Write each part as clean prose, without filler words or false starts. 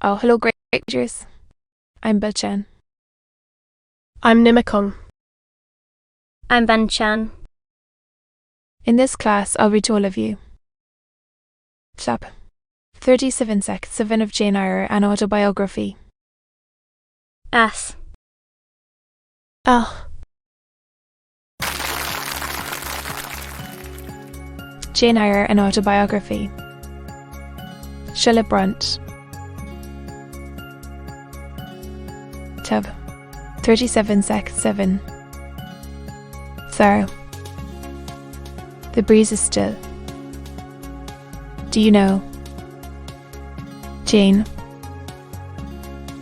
Oh, hello, great readers. I'm Belchan. I'm Nimikung. I'm Van Chan. In this class, I'll read to all of you. Chap. 37 Sec. 7 of Jane Eyre, an Autobiography. S. L. Jane Eyre, an Autobiography. Brontë. Chap. 37 Sec. 7. Sorrow. The breeze is still. Do you know? Jane.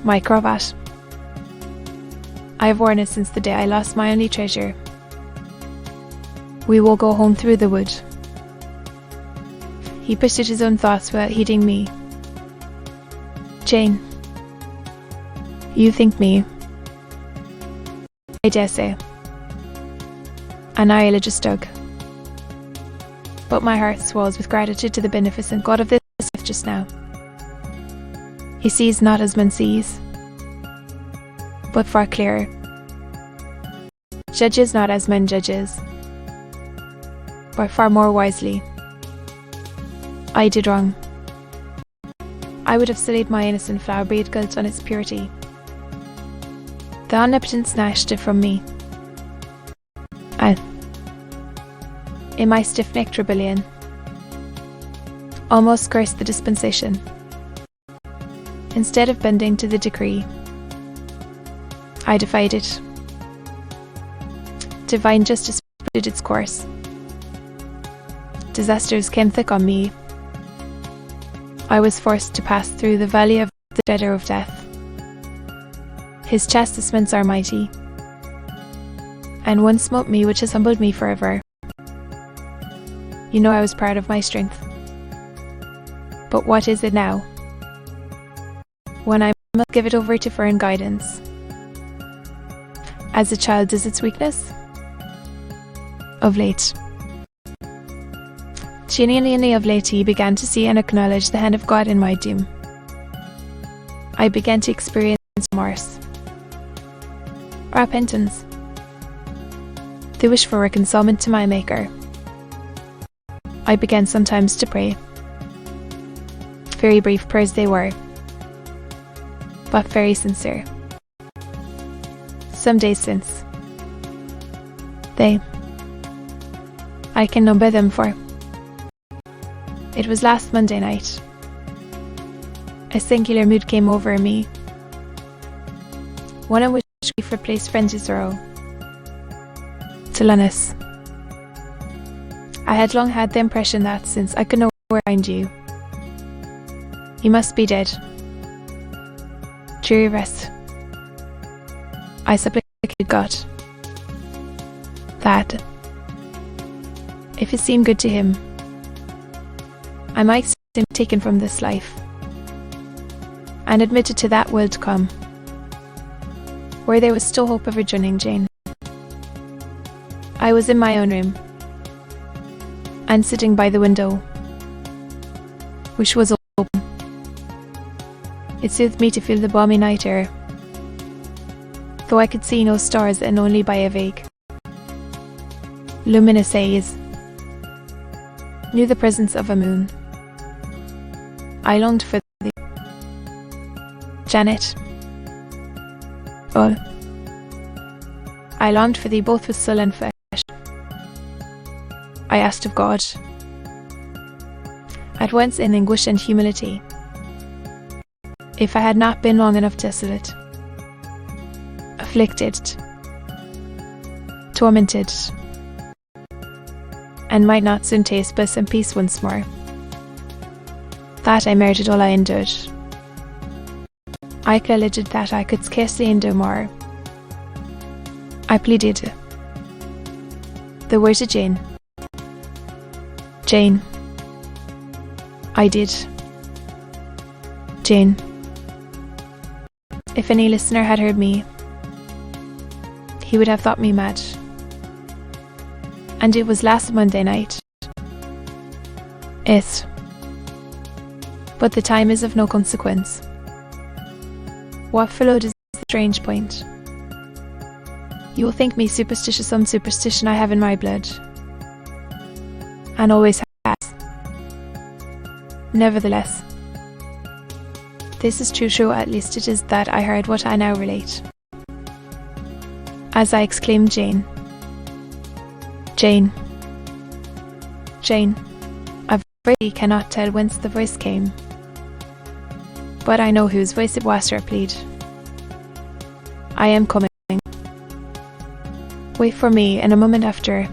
My cravat. I have worn it since the day I lost my only treasure. We will go home through the wood. He pursued his own thoughts without heeding me. Jane. You think me. I dare say. An Aloud dug. But my heart swells with gratitude to the beneficent God of this earth just now. He sees not as man sees, but far clearer. Judges not as man judges, but far more wisely. I did wrong. I would have sullied my innocent flower breathed guilt on its purity. The Omnipotent snatched it from me. I, in my stiff-necked rebellion, almost cursed the dispensation. Instead of bending to the decree, I defied it. Divine justice pursued its course. Disasters came thick on me. I was forced to pass through the valley of the shadow of death. His chastisements are mighty, and one smote me which has humbled me forever. You know I was proud of my strength. But what is it now? When I must give it over to foreign guidance, as a child does its weakness? Of late. Genuinely of late he began to see and acknowledge the hand of God in my doom. I began to experience remorse, repentance, the wish for reconcilement to my Maker. I began sometimes to pray. Very brief prayers they were, but very sincere. Some days since, I can number them for. It was last Monday night. A singular mood came over me, one in which grief replaced frenzied sorrow. To Linus. I had long had the impression that since I could no longer find you, you must be dead. Dreary rest. I supplicated God that, if it seemed good to him, I might see him taken from this life and admitted to that world to come, where there was still hope of rejoining Jane. I was in my own room and sitting by the window, which was open. It soothed me to feel the balmy night air, though I could see no stars and only by a vague, luminous haze knew the presence of a moon. I longed for thee, Janet. Oh, I longed for thee both with soul and flesh. I asked of God, at once in anguish and humility, if I had not been long enough desolate, afflicted, tormented, and might not soon taste bliss and peace once more. That I merited all I endured. I acknowledged that I could scarcely endure more. I pleaded the words of Jane. Jane. I did. Jane. If any listener had heard me, he would have thought me mad. And it was last Monday night. But the time is of no consequence. What followed is the strange point. You will think me superstitious, some superstition I have in my blood, and always has. Nevertheless, this is true, at least it is that I heard what I now relate. As I exclaimed, Jane. Jane. Jane. I really cannot tell whence the voice came, but I know whose voice it was, replied. I am coming. Wait for me, and a moment after,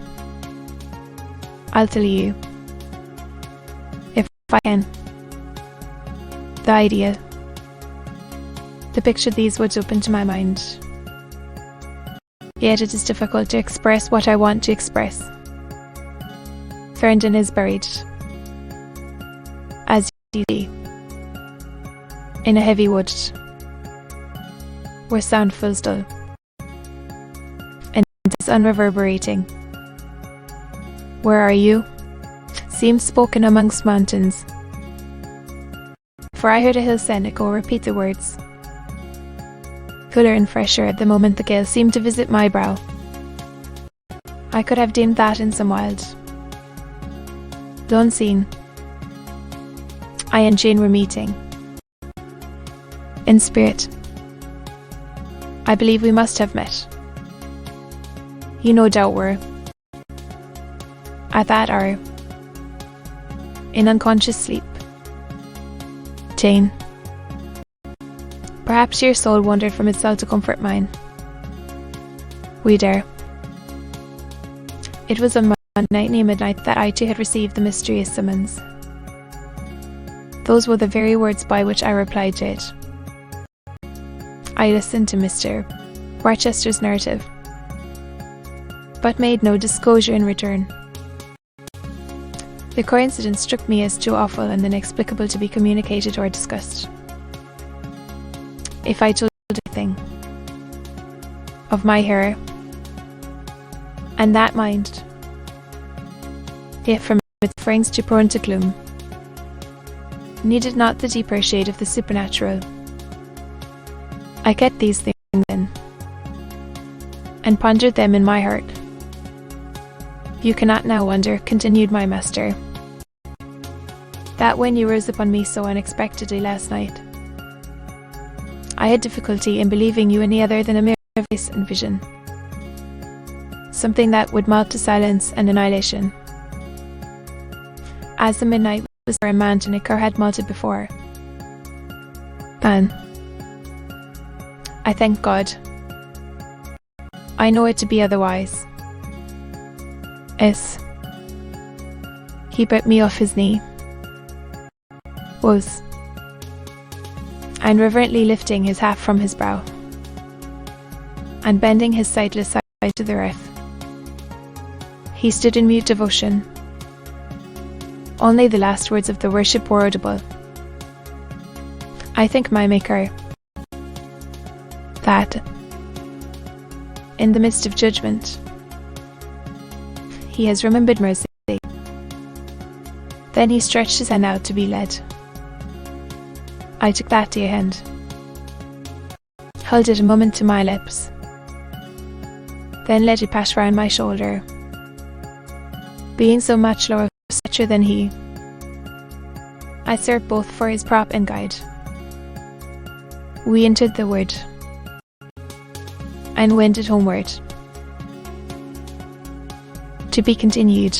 I'll tell you, if I can. The idea, the picture of these woods opened to my mind. Yet it is difficult to express what I want to express. Ferndon is buried, as you see, in a heavy wood, where sound fills dull, and is unreverberating. Where are you? Seems spoken amongst mountains. For I heard a hill send echo repeat the words, cooler and fresher at the moment the gale seemed to visit my brow. I could have deemed that in some wild, the unseen, I and Jane were meeting. In spirit, I believe we must have met. You no doubt were, at that hour, in unconscious sleep. Jane. Perhaps your soul wandered from itself to comfort mine. We dare. It was on Monday near midnight that I too had received the mysterious summons. Those were the very words by which I replied to it. I listened to Mr. Rochester's narrative, but made no disclosure in return. The coincidence struck me as too awful and inexplicable to be communicated or discussed. If I told anything of my hair and that mind, yet from its frings too prone to gloom, needed not the deeper shade of the supernatural. I kept these things in, and pondered them in my heart. You cannot now wonder, continued my master, that when you rose upon me so unexpectedly last night, I had difficulty in believing you any other than a mere voice and vision, something that would melt to silence and annihilation, as the midnight was for a mountain Eyre had melted before. And I thank God, I know it to be otherwise. As he brought me off his knee, was, and reverently lifting his hat from his brow, and bending his sightless eyes to the earth, he stood in mute devotion. Only the last words of the worship were audible. I thank my Maker that, in the midst of judgment, he has remembered mercy. Then he stretched his hand out to be led. I took that dear hand, held it a moment to my lips, then let it pass round my shoulder. Being so much lower of stature than he, I served both for his prop and guide. We entered the wood, and wended homeward. To be continued.